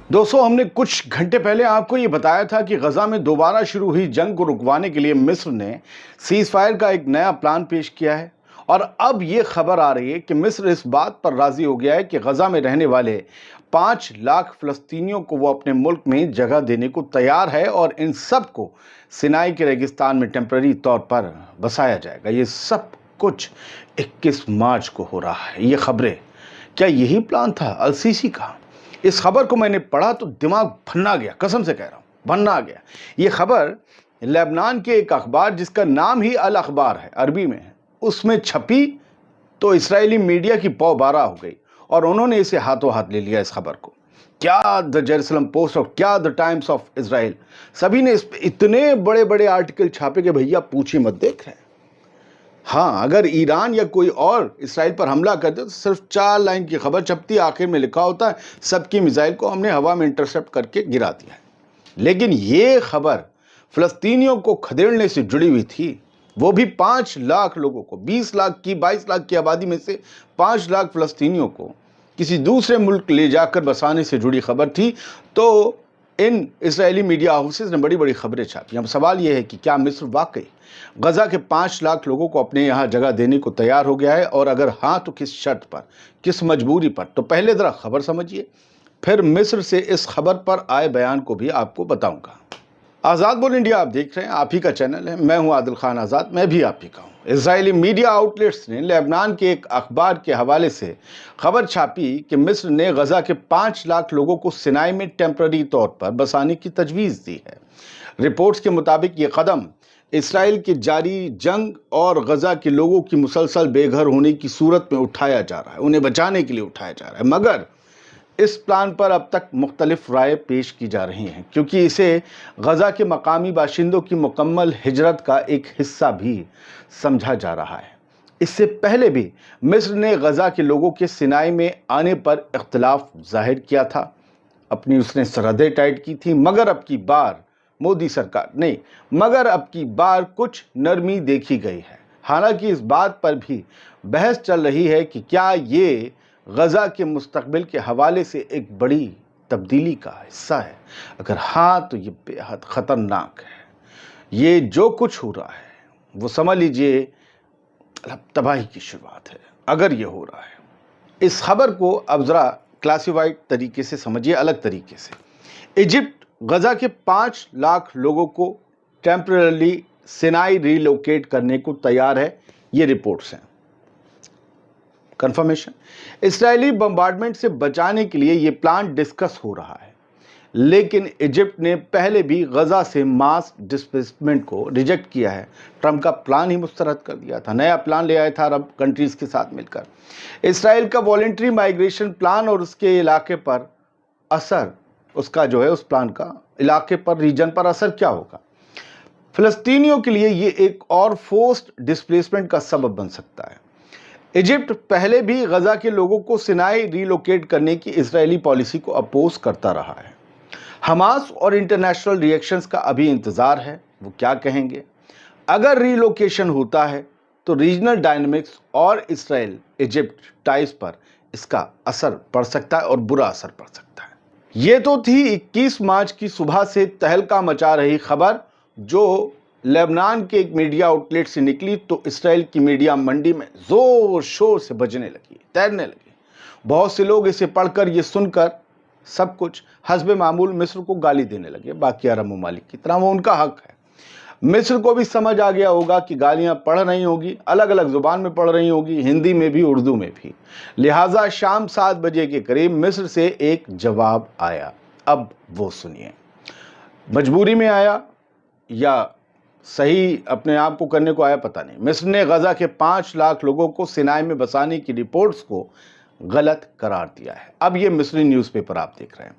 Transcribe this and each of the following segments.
दोस्तों, हमने कुछ घंटे पहले आपको ये बताया था कि गजा में दोबारा शुरू हुई जंग को रुकवाने के लिए मिस्र ने सीज फायर का एक नया प्लान पेश किया है। और अब ये खबर आ रही है कि मिस्र इस बात पर राजी हो गया है कि गजा में रहने वाले 5 लाख फलस्तीनियों को वो अपने मुल्क में जगह देने को तैयार है और इन सब को सिनाई के रेगिस्तान में टेम्पररी तौर पर बसाया जाएगा। ये सब कुछ 21 मार्च को हो रहा है। ये खबरें, क्या यही प्लान था अल सीसी का? इस खबर को मैंने पढ़ा तो दिमाग भन्ना गया, कसम से कह रहा हूँ, भन्ना गया। ये खबर लेबनान के एक अखबार जिसका नाम ही अल अखबार है, अरबी में है, उसमें छपी तो इस्राएली मीडिया की पौ बारह हो गई और उन्होंने इसे हाथों हाथ ले लिया। इस खबर को क्या द जेरूसलम पोस्ट और क्या द टाइम्स ऑफ इजराइल, सभी ने इस पे इतने बड़े बड़े आर्टिकल छापे कि भैया पूछिए मत। देख रहे हैं, हाँ, अगर ईरान या कोई और इसराइल पर हमला करते तो सिर्फ 4 लाइन की खबर छपती, आखिर में लिखा होता है सबकी मिसाइल को हमने हवा में इंटरसेप्ट करके गिरा दिया है। लेकिन ये खबर फिलिस्तीनियों को खदेड़ने से जुड़ी हुई थी, वो भी 5 लाख लोगों को, 20 लाख की 22 लाख की आबादी में से 5 लाख फिलिस्तीनियों को किसी दूसरे मुल्क ले जाकर बसाने से जुड़ी खबर थी। तो इन इस्राएली मीडिया हाउसेस ने बड़ी बड़ी खबरें छापी। अब सवाल यह है कि क्या मिस्र वाकई गजा के 5 लाख लोगों को अपने यहाँ जगह देने को तैयार हो गया है, और अगर हाँ तो किस शर्त पर, किस मजबूरी पर? तो पहले ज़रा खबर समझिए, फिर मिस्र से इस खबर पर आए बयान को भी आपको बताऊंगा। आज़ाद बोल इंडिया आप देख रहे हैं, आप ही का चैनल है, मैं हूं आदिल खान आज़ाद, मैं भी आप ही का हूं। इजरायली मीडिया आउटलेट्स ने लेबनान के एक अखबार के हवाले से खबर छापी कि मिस्र ने गजा के 5 लाख लोगों को सिनाई में टेम्पररी तौर पर बसाने की तजवीज़ दी है। रिपोर्ट्स के मुताबिक ये कदम इसराइल की जारी जंग और गजा के लोगों की मुसलसल बेघर होने की सूरत में उठाया जा रहा है, उन्हें बचाने के लिए उठाया जा रहा है। मगर इस प्लान पर अब तक मुख्तलिफ राय पेश की जा रही हैं, क्योंकि इसे गजा के मकामी बाशिंदों की मुकम्मल हिजरत का एक हिस्सा भी समझा जा रहा है। इससे पहले भी मिस्र ने गजा के लोगों के सिनाई में आने पर इख्तिलाफ जाहिर किया था, अपनी उसने सरहदें टाइट की थी, मगर अब की बार मोदी सरकार नहीं, मगर अब की बार कुछ नरमी देखी गई है। हालांकि इस बात पर भी बहस चल रही है कि क्या ये गजा के मुस्तकबिल के हवाले से एक बड़ी तब्दीली का हिस्सा है। अगर हाँ तो ये बेहद ख़तरनाक है। ये जो कुछ हो रहा है वो समझ लीजिए तबाही की शुरुआत है, अगर ये हो रहा है। इस खबर को अब ज़रा क्लासिफाइड तरीके से समझिए, अलग तरीके से। इजिप्ट गजा के 5 लाख लोगों को टेम्पररी सिनाई रिलोकेट करने को तैयार है, ये रिपोर्ट्स हैं। कंफर्मेशन, इस्राएली बम्बार्डमेंट से बचाने के लिए ये प्लान डिस्कस हो रहा है, लेकिन इजिप्ट ने पहले भी गजा से मास डिस्प्लेसमेंट को रिजेक्ट किया है। ट्रंप का प्लान ही मुस्तरद कर दिया था, नया प्लान ले आया था अरब कंट्रीज के साथ मिलकर। इसराइल का वॉलंटरी माइग्रेशन प्लान और उसके इलाके पर असर, उसका जो है उस प्लान का इलाके पर, रीजन पर असर क्या होगा? फिलिस्तीनियों के लिए ये एक और फोर्स्ड डिस्प्लेसमेंट का सबब बन सकता है। इजिप्ट पहले भी गजा के लोगों को सिनाई रिलोकेट करने की इजरायली पॉलिसी को अपोज करता रहा है। हमास और इंटरनेशनल रिएक्शंस का अभी इंतज़ार है, वो क्या कहेंगे। अगर रिलोकेशन होता है तो रीजनल डायनामिक्स और इसराइल इजिप्ट टाइज पर इसका असर पड़ सकता है और बुरा असर पड़ सकता है। ये तो थी 21 मार्च की सुबह से तहलका मचा रही खबर, जो लेबनान के एक मीडिया आउटलेट से निकली तो इसराइल की मीडिया मंडी में जोर शोर से बजने लगी, तैरने लगी। बहुत से लोग इसे पढ़कर, ये सुनकर सब कुछ हस्बे मामूल मिस्र को गाली देने लगे, बाकी अरब ममालिक की तरह, वो उनका हक है। मिस्र को भी समझ आ गया होगा कि गालियां पढ़ रही होगी, अलग अलग जुबान में पढ़ रही होगी, हिंदी में भी उर्दू में भी। लिहाजा शाम 7 बजे के करीब मिस्र से एक जवाब आया। अब वो सुनिए, मजबूरी में आया या सही अपने आप को करने को आया, पता नहीं। मिस्र ने गजा के 5 लाख लोगों को सिनाई में बसाने की रिपोर्ट्स को गलत करार दिया है। अब ये मिस्री न्यूज़पेपर आप देख रहे हैं।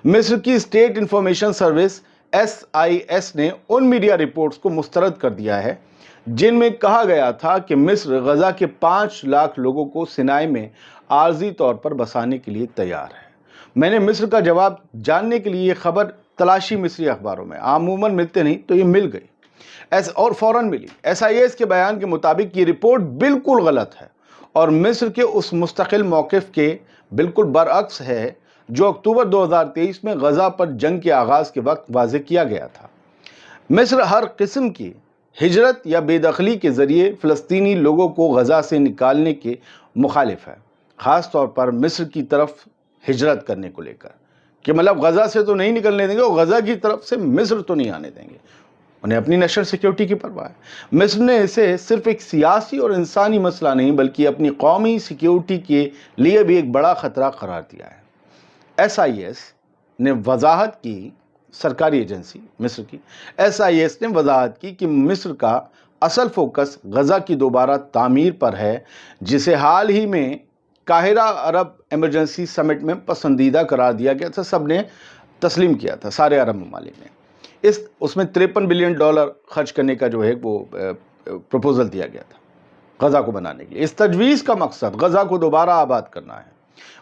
मिस्र की स्टेट इंफॉर्मेशन सर्विस SIS ने उन मीडिया रिपोर्ट्स को मुस्तरद कर दिया है जिनमें कहा गया था कि मिस्र गजा के 5 लाख लोगों को सिनाई में आर्जी तौर पर बसाने के लिए तैयार है। मैंने मिस्र का जवाब जानने के लिए ये खबर तलाशी मिस्री अखबारों में, आमूमन मिलते नहीं तो ये मिल गई और फौरन मिली। SIS के बयान के मुताबिक ये रिपोर्ट बिल्कुल गलत है और मिस्र के उस मुस्तकिल मौक़िफ़ के बिल्कुल बरअक्स है جو اکتوبر 2023 میں غزہ پر جنگ کے آغاز کے وقت واضح کیا گیا تھا۔ مصر ہر قسم کی ہجرت یا بے دخلی کے ذریعے فلسطینی لوگوں کو غزہ سے نکالنے کے مخالف ہے، خاص طور پر مصر کی طرف ہجرت کرنے کو لے کر، کہ مطلب غزہ سے تو نہیں نکلنے دیں گے اور غزہ کی طرف سے مصر تو نہیں آنے دیں گے، انہیں اپنی نیشنل سیکیورٹی کی پرواہ ہے۔ مصر نے اسے صرف ایک سیاسی اور انسانی مسئلہ نہیں بلکہ اپنی قومی سیکیورٹی کے لیے بھی ایک بڑا خطرہ قرار دیا ہے۔ SIS نے وضاحت کی، سرکاری ایجنسی مصر کی SIS نے وضاحت کی کہ مصر کا اصل فوکس غزہ کی دوبارہ تعمیر پر ہے، جسے حال ہی میں قاہرہ عرب ایمرجنسی سمٹ میں پسندیدہ قرار دیا گیا تھا۔ سب نے تسلیم کیا تھا، سارے عرب ممالک نے۔ اس میں $53 بلین خرچ کرنے کا جو ہے وہ پروپوزل دیا گیا تھا غزہ کو بنانے کے لیے۔ اس تجویز کا مقصد غزہ کو دوبارہ آباد کرنا ہے،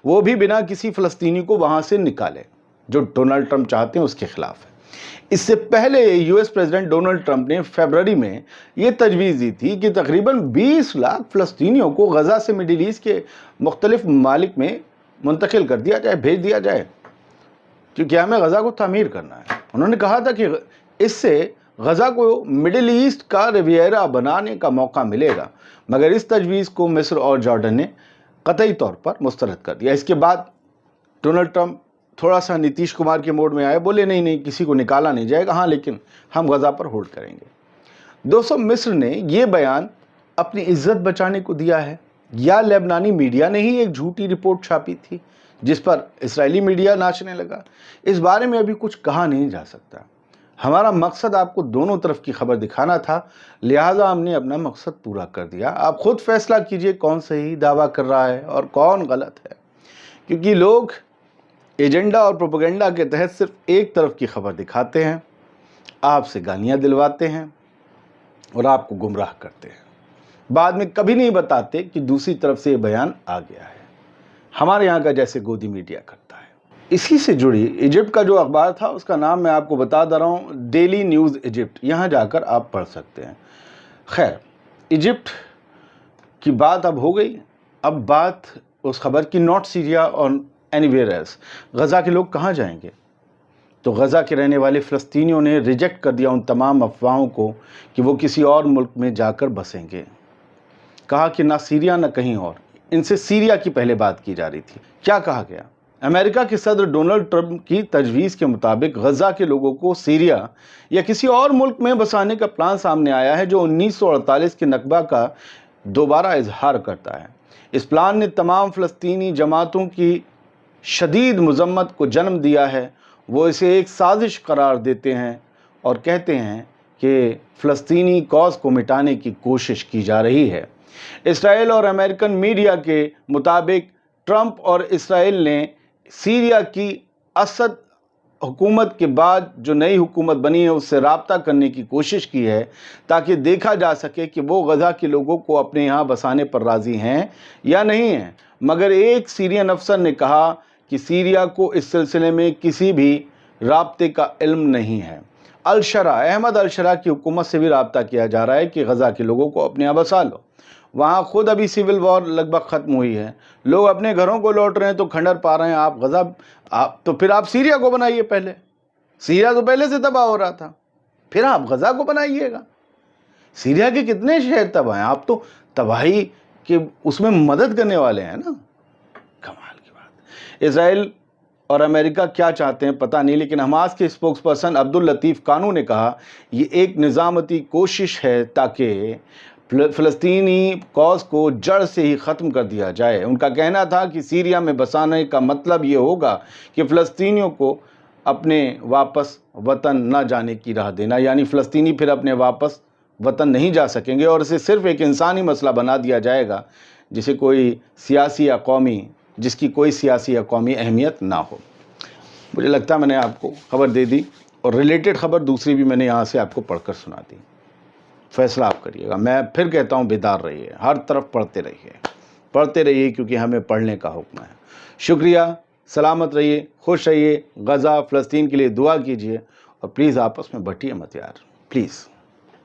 وہ بھی بنا کسی فلسطینی کو وہاں سے نکالے، جو ڈونلڈ ٹرمپ چاہتے ہیں اس کے خلاف ہے۔ اس سے پہلے US پریزیڈنٹ ڈونلڈ ٹرمپ نے فروری میں یہ تجویز دی تھی کہ تقریباً 20 لاکھ فلسطینیوں کو غزہ سے مڈل ایسٹ کے مختلف ممالک میں منتقل کر دیا جائے، بھیج دیا جائے، کیونکہ ہمیں غزہ کو تعمیر کرنا ہے۔ انہوں نے کہا تھا کہ اس سے غزہ کو مڈل ایسٹ کا ریویرا بنانے کا موقع ملے گا، مگر اس تجویز کو مصر اور جارڈن نے قطعی طور پر مسترد کر دیا۔ اس کے بعد ڈونلڈ ٹرمپ تھوڑا سا نتیش کمار کے موڈ میں آئے، بولے نہیں کسی کو نکالا نہیں جائے گا، ہاں لیکن ہم غزہ پر ہولڈ کریں گے۔ دوستو، مصر نے یہ بیان اپنی عزت بچانے کو دیا ہے یا لبنانی میڈیا نے ہی ایک جھوٹی رپورٹ چھاپی تھی جس پر اسرائیلی میڈیا ناچنے لگا؟ اس بارے میں ابھی کچھ کہا نہیں جا سکتا۔ ہمارا مقصد آپ کو دونوں طرف کی خبر دکھانا تھا، لہٰذا ہم نے اپنا مقصد پورا کر دیا۔ آپ خود فیصلہ کیجئے کون صحیح دعویٰ کر رہا ہے اور کون غلط ہے، کیونکہ لوگ ایجنڈا اور پروپیگنڈا کے تحت صرف ایک طرف کی خبر دکھاتے ہیں، آپ سے گالیاں دلواتے ہیں اور آپ کو گمراہ کرتے ہیں، بعد میں کبھی نہیں بتاتے کہ دوسری طرف سے یہ بیان آ گیا ہے، ہمارے یہاں کا جیسے گودی میڈیا کرتا ہے۔ اسی سے جڑی ایجپٹ کا جو اخبار تھا اس کا نام میں آپ کو بتا دے رہا ہوں، ڈیلی نیوز ایجپٹ، یہاں جا کر آپ پڑھ سکتے ہیں۔ خیر، ایجپٹ کی بات اب ہو گئی، اب بات اس خبر کی، ناٹ سیریا اور اینی ویئر ایلس، غزہ کے لوگ کہاں جائیں گے؟ تو غزہ کے رہنے والے فلسطینیوں نے ریجیکٹ کر دیا ان تمام افواہوں کو کہ وہ کسی اور ملک میں جا کر بسیں گے، کہا کہ نہ سیریا نہ کہیں اور۔ ان سے سیریا کی پہلے بات کی جا رہی تھی۔ کیا کہا گیا؟ امریکہ کے صدر ڈونلڈ ٹرمپ کی تجویز کے مطابق غزہ کے لوگوں کو سیریا یا کسی اور ملک میں بسانے کا پلان سامنے آیا ہے جو 1948 کے نکبہ کا دوبارہ اظہار کرتا ہے۔ اس پلان نے تمام فلسطینی جماعتوں کی شدید مذمت کو جنم دیا ہے۔ وہ اسے ایک سازش قرار دیتے ہیں اور کہتے ہیں کہ فلسطینی کاز کو مٹانے کی کوشش کی جا رہی ہے۔ اسرائیل اور امریکن میڈیا کے مطابق ٹرمپ اور اسرائیل نے سیریا کی اسد حکومت کے بعد جو نئی حکومت بنی ہے اس سے رابطہ کرنے کی کوشش کی ہے تاکہ دیکھا جا سکے کہ وہ غزہ کے لوگوں کو اپنے یہاں بسانے پر راضی ہیں یا نہیں ہیں، مگر ایک سیرین افسر نے کہا کہ سیریا کو اس سلسلے میں کسی بھی رابطے کا علم نہیں ہے۔ احمد الشرع کی حکومت سے بھی رابطہ کیا جا رہا ہے کہ غزہ کے لوگوں کو اپنے یہاں بسا لو۔ وہاں خود ابھی سول وار لگ بھگ ختم ہوئی ہے، لوگ اپنے گھروں کو لوٹ رہے ہیں تو کھنڈر پا رہے ہیں، آپ غزہ تو پھر آپ سیریا کو بنائیے پہلے، سیریا تو پہلے سے تباہ ہو رہا تھا، پھر آپ غزہ کو بنائیے گا۔ سیریا کے کتنے شہر تباہ ہیں، آپ تو تباہی کے اس میں مدد کرنے والے ہیں نا، کمال کی بات۔ اسرائیل اور امریکہ کیا چاہتے ہیں پتہ نہیں، لیکن حماس کے اسپوکس پرسن عبداللطیف کانو نے کہا یہ ایک نظامتی کوشش ہے تاکہ فلسطینی کاز کو جڑ سے ہی ختم کر دیا جائے۔ ان کا کہنا تھا کہ سیریا میں بسانے کا مطلب یہ ہوگا کہ فلسطینیوں کو اپنے واپس وطن نہ جانے کی راہ دینا، یعنی فلسطینی پھر اپنے واپس وطن نہیں جا سکیں گے اور اسے صرف ایک انسانی مسئلہ بنا دیا جائے گا جس کی کوئی سیاسی یا قومی اہمیت نہ ہو۔ مجھے لگتا ہے میں نے آپ کو خبر دے دی اور ریلیٹڈ خبر دوسری بھی میں نے یہاں سے آپ کو پڑھ کر سنا دی۔ فیصلہ آپ کریے گا۔ میں پھر کہتا ہوں بیدار رہیے، ہر طرف پڑھتے رہیے کیونکہ ہمیں پڑھنے کا حکم ہے۔ شکریہ، سلامت رہیے، خوش رہیے، غزہ فلسطین کے لیے دعا کیجیے اور پلیز آپس میں بٹیے مت یار، پلیز۔